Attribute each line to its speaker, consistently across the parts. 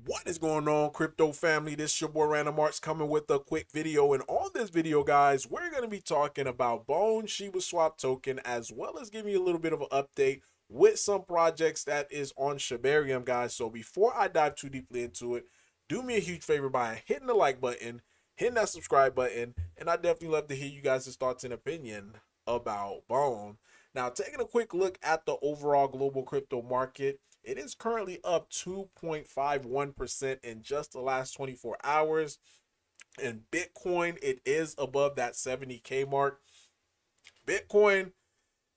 Speaker 1: What is going on, crypto family? This your boy Random Arts coming with a quick video. And on this video, guys, we're going to be talking about Bone Shibaswap token, as well as giving you a little bit of an update with some projects that is on Shibarium, guys. So before I dive too deeply into it, do me a huge favor by hitting the like button, hitting that subscribe button, and I definitely love to hear you guys' thoughts and opinion about Bone. Now, taking a quick look at the overall global crypto market, it is currently up 2.51% in just the last 24 hours. And Bitcoin, it is above that 70K mark. Bitcoin,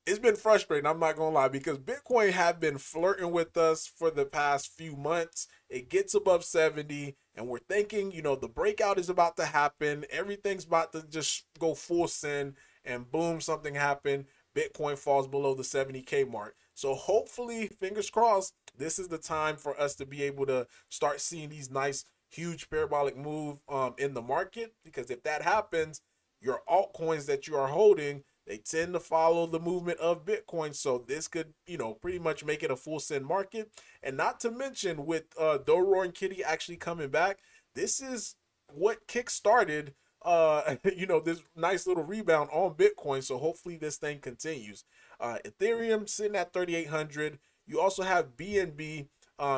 Speaker 1: it's been frustrating, I'm not gonna lie, because Bitcoin have been flirting with us for the past few months. It gets above 70 and we're thinking, the breakout is about to happen. Everything's about to just go full send, and boom, something happened. Bitcoin falls below the 70K mark. So hopefully, fingers crossed, this is the time for us to be able to start seeing these nice, huge parabolic move in the market. Because if that happens, your altcoins that you are holding, they tend to follow the movement of Bitcoin. So this could, pretty much make it a full send market. And not to mention, with Doro and Kitty actually coming back, this is what kick-started this nice little rebound on Bitcoin. So hopefully this thing continues. Ethereum sitting at 3,800. You also have BNB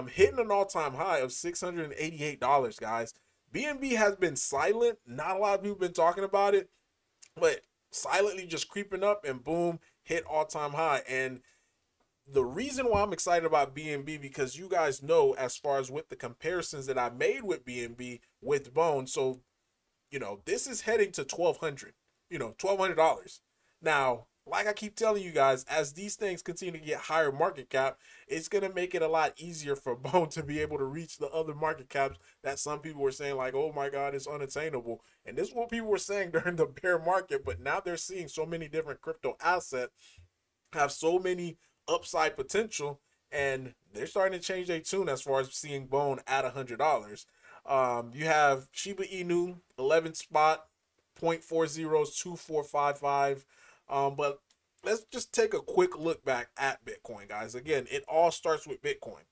Speaker 1: hitting an all-time high of $688, guys. BNB has been silent. Not a lot of people have been talking about it, but silently just creeping up, and boom, hit all-time high. And the reason why I'm excited about BNB, because you guys know, as far as with the comparisons that I made with BNB with Bone, so this is heading to $1,200. Now, like I keep telling you guys, as these things continue to get higher market cap, it's going to make it a lot easier for Bone to be able to reach the other market caps that some people were saying, like, oh my God, it's unattainable. And this is what people were saying during the bear market, but now they're seeing so many different crypto assets have so many upside potential, and they're starting to change their tune as far as seeing Bone at $100. You have Shiba Inu, 11 spot, 0.402455. But let's just take a quick look back at Bitcoin, guys. Again, it all starts with Bitcoin.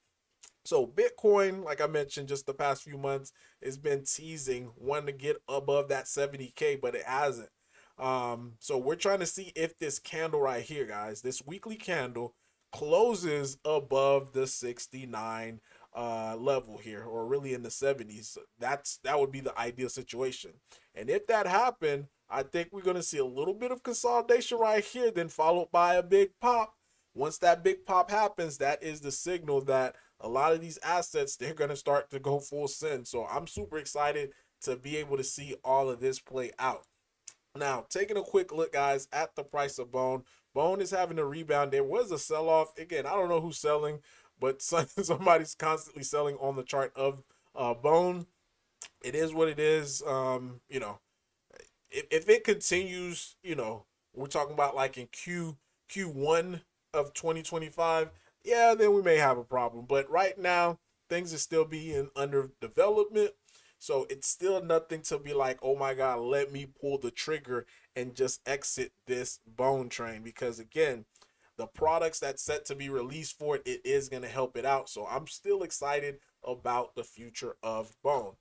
Speaker 1: So Bitcoin, like I mentioned, just the past few months, has been teasing wanting to get above that 70K, but it hasn't. So we're trying to see if this candle right here, guys, this weekly candle closes above the 69 level here, or really in the 70s. That would be the ideal situation. And if that happened, I think we're going to see a little bit of consolidation right here, then followed by a big pop. Once that big pop happens, that is the signal that a lot of these assets, they're going to start to go full send. So I'm super excited to be able to see all of this play out. Now, taking a quick look, guys, at the price of Bone. Bone is having a rebound. There was a sell-off. Again, I don't know who's selling, but somebody's constantly selling on the chart of Bone. It is what it is. If it continues, we're talking about like in Q1 of 2025, yeah, then we may have a problem. But right now, things are still being under development. So it's still nothing to be like, oh my God, let me pull the trigger and just exit this Bone train. Because again, the products that's set to be released for it, it is going to help it out. So I'm still excited about the future of Bone.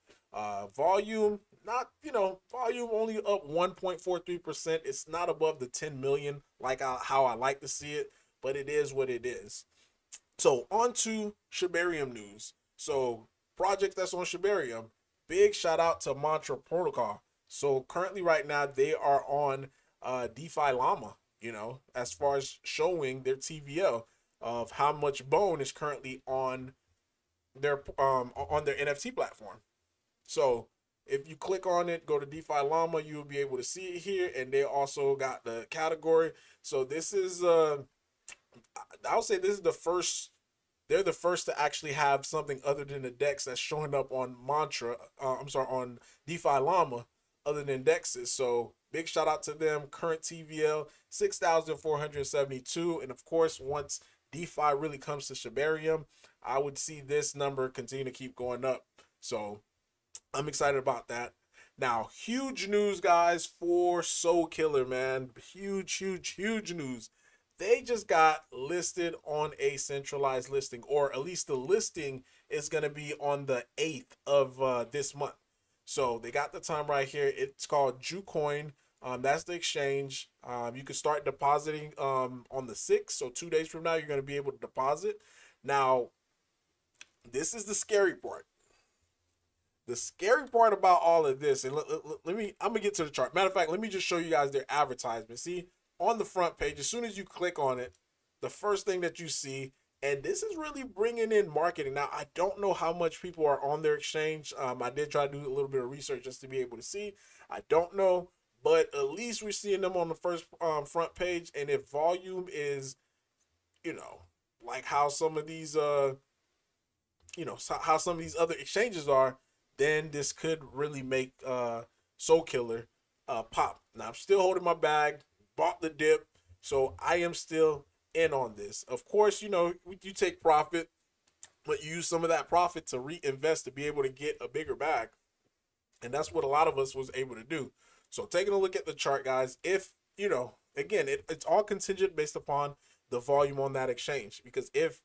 Speaker 1: Volume, volume only up 1.43%. It's not above the 10 million like how I like to see it, but it is what it is. So on to Shibarium news. So project that's on Shibarium, big shout out to Mantra Protocol. So currently right now they are on DeFi Llama, as far as showing their TVL of how much Bone is currently on their NFT platform. So if you click on it, go to DeFi Llama, you will be able to see it here. And they also got the category. So this is, I would say this is the first, they're the first to actually have something other than the DEX that's showing up on on DeFi Llama other than DEXs. So big shout out to them. Current TVL, 6,472. And of course, once DeFi really comes to Shibarium, I would see this number continue to keep going up. So I'm excited about that. Now, huge news, guys, for Soul Killer, man. Huge news. They just got listed on a centralized listing, or at least the listing is going to be on the 8th of this month. So they got the time right here. It's called JuCoin. That's the exchange. You can start depositing on the 6th. So 2 days from now, you're going to be able to deposit. Now, this is the scary part. The scary part about all of this, and I'm gonna get to the chart. Matter of fact, let me just show you guys their advertisement. See, on the front page, as soon as you click on it, the first thing that you see, and this is really bringing in marketing. Now, I don't know how much people are on their exchange. I did try to do a little bit of research just to be able to see. I don't know, but at least we're seeing them on the first front page. And if volume is, like how some of these, how some of these other exchanges are, then this could really make Soul Killer pop. Now, I'm still holding my bag, bought the dip, so I am still in on this. Of course, you take profit, but you use some of that profit to reinvest to be able to get a bigger bag. And that's what a lot of us was able to do. So taking a look at the chart, guys, if, again, it's all contingent based upon the volume on that exchange. Because if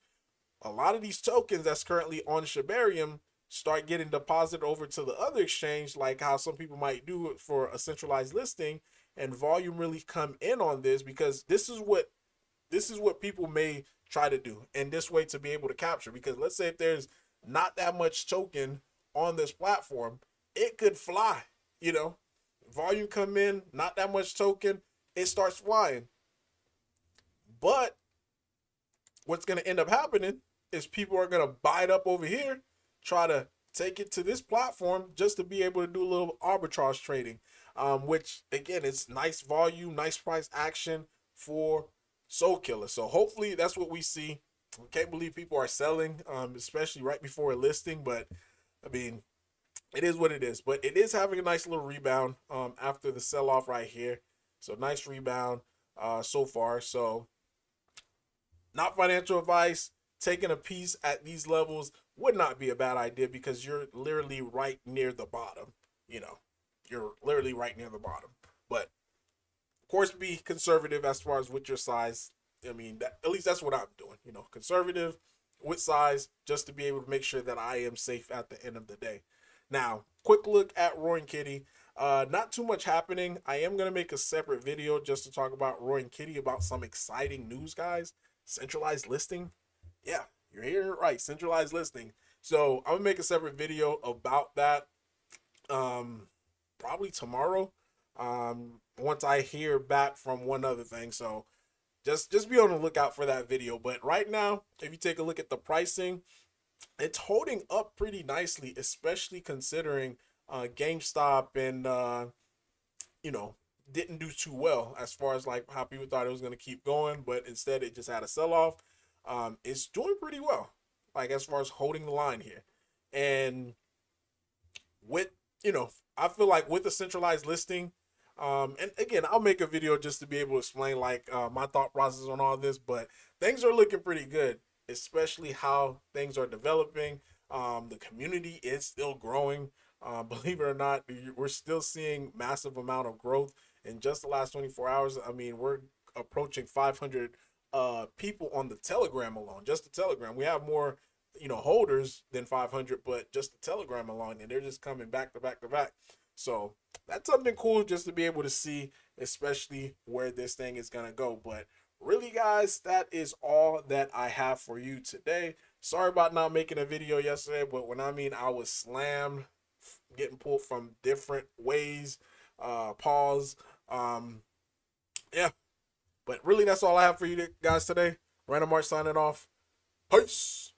Speaker 1: a lot of these tokens that's currently on Shibarium start getting deposited over to the other exchange, like how some people might do it for a centralized listing, and volume really come in on this, because this is what people may try to do in this way to be able to capture. Because let's say if there's not that much token on this platform, it could fly, volume come in, not that much token, it starts flying. But what's going to end up happening is people are going to buy it up over here, try to take it to this platform just to be able to do a little arbitrage trading, which again, it's nice volume, nice price action for Soul Killer. So hopefully that's what we see. I can't believe people are selling, especially right before a listing, but I mean, it is what it is. But it is having a nice little rebound after the sell-off right here. So nice rebound so far. So not financial advice. Taking a piece at these levels would not be a bad idea, because you're literally right near the bottom. You're literally right near the bottom. But of course, be conservative as far as with your size. I mean, at least that's what I'm doing. Conservative with size, just to be able to make sure that I am safe at the end of the day. Now, quick look at Roaring Kitty. Not too much happening. I am going to make a separate video just to talk about Roaring Kitty, about some exciting news, guys. Centralized listing. Yeah, you're hearing it right. Centralized listing. So I'm gonna make a separate video about that probably tomorrow, once I hear back from one other thing. So just be on the lookout for that video. But right now, if you take a look at the pricing, it's holding up pretty nicely, especially considering GameStop and didn't do too well as far as like how people thought it was going to keep going, but instead it just had a sell-off. It's doing pretty well, like as far as holding the line here. And with, I feel like with a centralized listing, and again, I'll make a video just to be able to explain like my thought process on all this, but things are looking pretty good, especially how things are developing. The community is still growing. Believe it or not, we're still seeing massive amount of growth in just the last 24 hours. I mean, we're approaching 500 people on the Telegram alone. Just the Telegram. We have more, holders than 500, but just the Telegram alone, and they're just coming back to back to back. So that's something cool just to be able to see, especially where this thing is going to go. But really, guys, that is all that I have for you today. Sorry about not making a video yesterday, but when I mean I was slammed, getting pulled from different ways, pause. Yeah. But really, that's all I have for you guys today. Random March signing off. Peace.